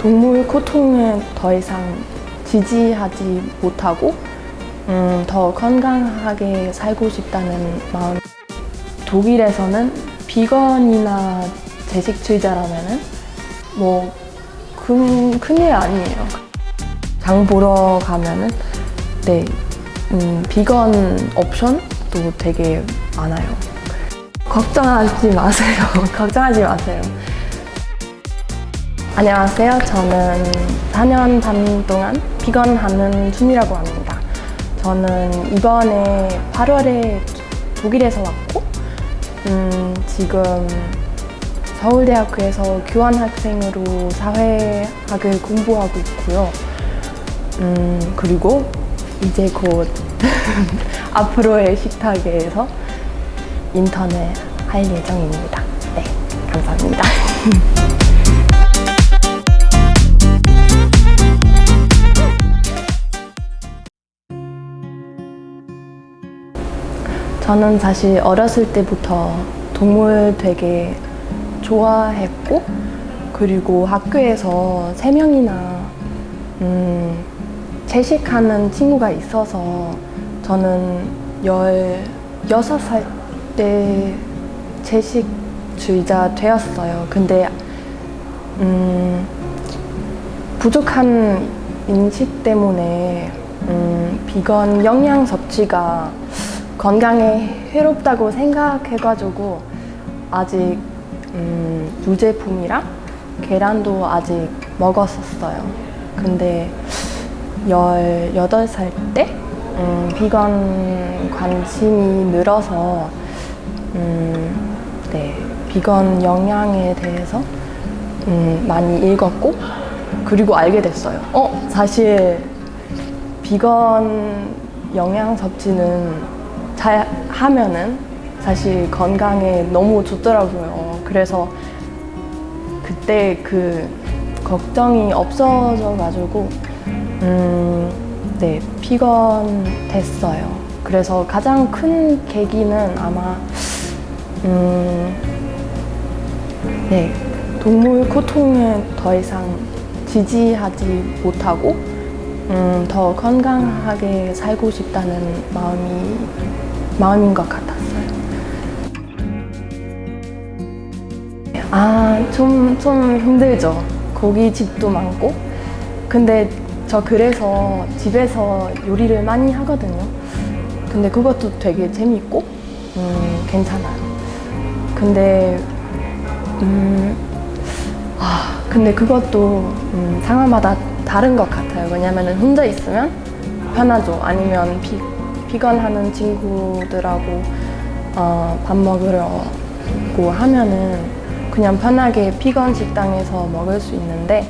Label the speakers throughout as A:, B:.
A: 동물 고통을 더 이상 지지하지 못하고 더 건강하게 살고 싶다는 마음. 독일에서는 비건이나 채식주의자라면은 뭐 큰일 아니에요. 장 보러 가면은 비건 옵션도 되게 많아요. 걱정하지 마세요. 걱정하지 마세요. 안녕하세요. 저는 4년 반 동안 비건 하는 준이라고 합니다. 저는 이번에 8월에 독일에서 왔고 지금 서울대학교에서 교환학생으로 사회학을 공부하고 있고요. 그리고 이제 곧 앞으로의 식탁에서 인턴을 할 예정입니다. 네, 감사합니다. 저는 사실 어렸을 때부터 동물 되게 좋아했고, 그리고 학교에서 3명이나 채식하는 친구가 있어서 저는 16살 때 채식주의자 되었어요. 근데 부족한 인식 때문에 비건 영양 섭취가 건강에 해롭다고 생각해가지고 아직 유제품이랑 계란도 아직 먹었었어요. 근데 18살 때 비건 관심이 늘어서 비건 영양에 대해서 많이 읽었고, 그리고 알게 됐어요. 사실 비건 영양 섭취는 잘 하면은 사실 건강에 너무 좋더라고요. 그래서 그때 그 걱정이 없어져가지고 비건 됐어요. 그래서 가장 큰 계기는 아마 동물 고통을 더 이상 지지하지 못하고 더 건강하게 살고 싶다는 마음인 것 같았어요. 좀 힘들죠. 고깃집도 많고. 근데 저 그래서 집에서 요리를 많이 하거든요. 근데 그것도 되게 재밌고 괜찮아요. 근데 그것도 상황마다 다른 것 같아요. 왜냐면 혼자 있으면 편하죠. 아니면 비건 하는 친구들하고 밥 먹으려고 하면은 그냥 편하게 비건 식당에서 먹을 수 있는데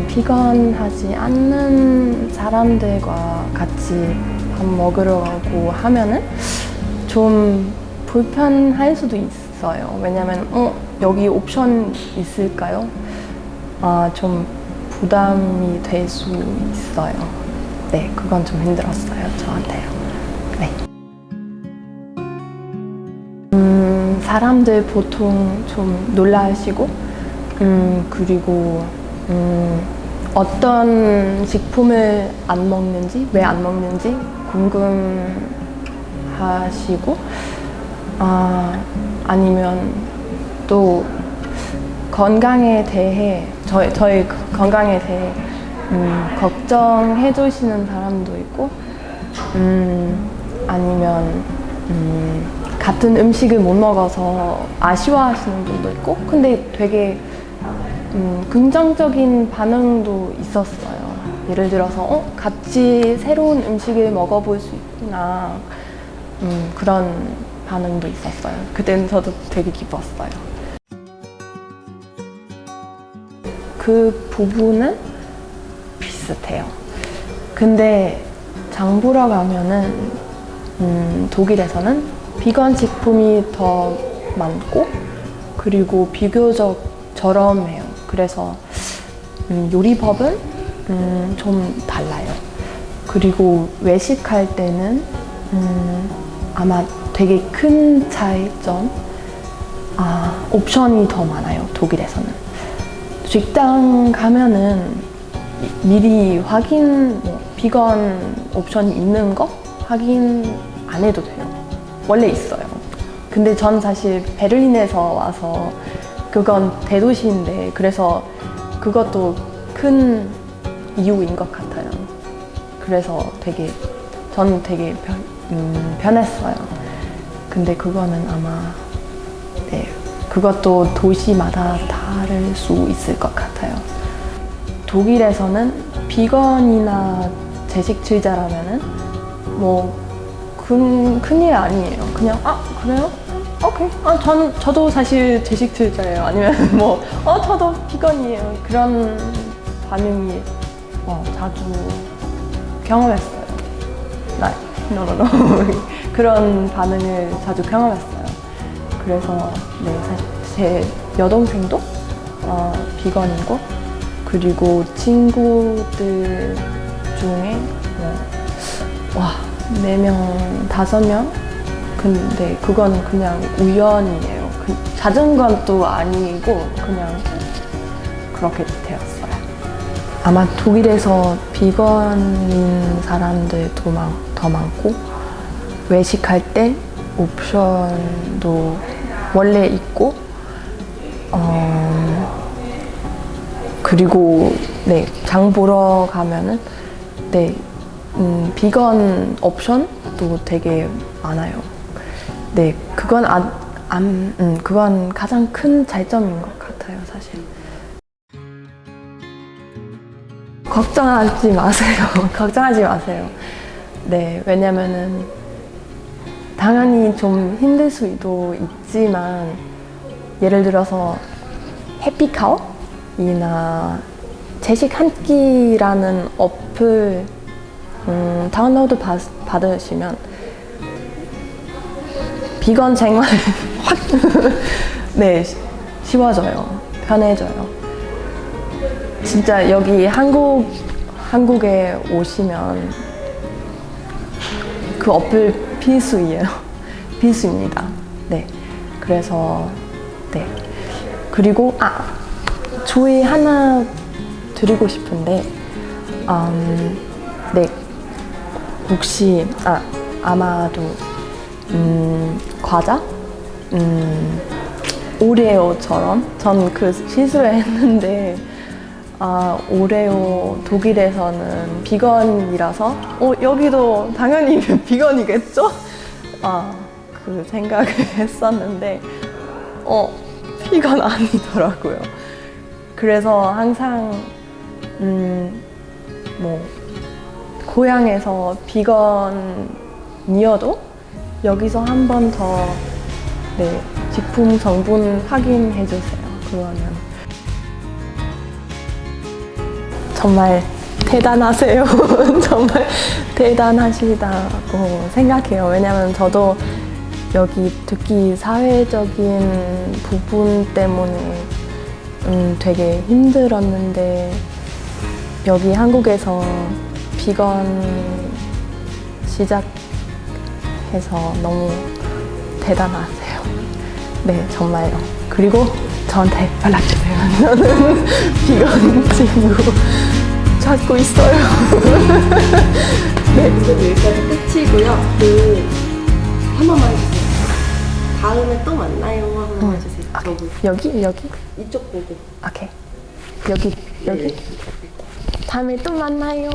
A: 비건 하지 않는 사람들과 같이 밥 먹으려고 하면은 좀 불편할 수도 있어요. 왜냐면 여기 옵션 있을까요? 좀 부담이 될 수 있어요. 네, 그건 좀 힘들었어요, 저한테요. 네. 사람들 보통 좀 놀라시고, 그리고 어떤 식품을 안 먹는지, 왜 안 먹는지 궁금하시고, 아니면 또 건강에 대해, 저희 건강에 대해 걱정해 주시는 사람도 있고, 아니면 같은 음식을 못 먹어서 아쉬워하시는 분도 있고, 근데 되게 긍정적인 반응도 있었어요. 예를 들어서 같이 새로운 음식을 먹어볼 수 있구나, 그런 반응도 있었어요. 그때는 저도 되게 기뻤어요. 그 부분은 비슷해요. 근데 장 보러 가면은 독일에서는 비건 식품이 더 많고, 그리고 비교적 저렴해요. 그래서 요리법은 좀 달라요. 그리고 외식할 때는 아마 되게 큰 차이점, 옵션이 더 많아요, 독일에서는. 직장 가면은 미리 확인, 비건 옵션이 있는 거 확인 안 해도 돼요. 원래 있어요. 근데 전 사실 베를린에서 와서 그건 대도시인데 그래서 그것도 큰 이유인 것 같아요. 그래서 저는 되게 변했어요. 근데 그거는 아마 그것도 도시마다 다를 수 있을 것 같아요. 독일에서는 비건이나 채식주의자라면은 큰일 아니에요. 그냥 그래요? 오케이. 저도 사실 채식주의자예요. 아니면 저도 비건이에요. 그런 반응이 자주 경험했어요. No. 그런 반응을 자주 경험했어요. 그래서 사실 제 여동생도 비건이고, 그리고 친구들 중에 4명, 5명? 근데 그건 그냥 우연이에요. 잦은 건 또 아니고 그냥 그렇게 되었어요. 아마 독일에서 비건인 사람들도 더 많고, 외식할 때 옵션도 원래 있고, 그리고 장 보러 가면은 비건 옵션도 되게 많아요. 그건 가장 큰 장점인 것 같아요, 사실. 걱정하지 마세요. 걱정하지 마세요. 왜냐면은 당연히 좀 힘들 수도 있지만, 예를 들어서 해피카우이나 채식 한 끼라는 어플 다운로드 받으시면 비건 생활 확 쉬워져요. 편해져요. 진짜 여기 한국에 오시면 그 어플 필수입니다. 그래서 그리고 조언 하나 드리고 싶은데, 혹시 아마도 과자, 오레오처럼 전 그 실수를 했는데, 오레오 독일에서는 비건이라서 여기도 당연히 비건이겠죠? 그 생각을 했었는데 비건 아니더라고요. 그래서 항상 고향에서 비건이어도 여기서 한 번 더 식품 성분 확인해 주세요. 그러면 정말 대단하세요. 정말 대단하시다고 생각해요. 왜냐면 저도 여기 특히 사회적인 부분 때문에 되게 힘들었는데, 여기 한국에서 비건 시작해서 너무 대단하세요. 정말요. 그리고 저한테 연락주세요. 저는 비건 친구 찾고 있어요.
B: 여기까지 끝이고요. 한 번만 해주세요. 다음에 또 만나요. 한 번만 해주세요.
A: 여기?
B: 이쪽 보고.
A: 오케이. 여기. 다음에 또 만나요.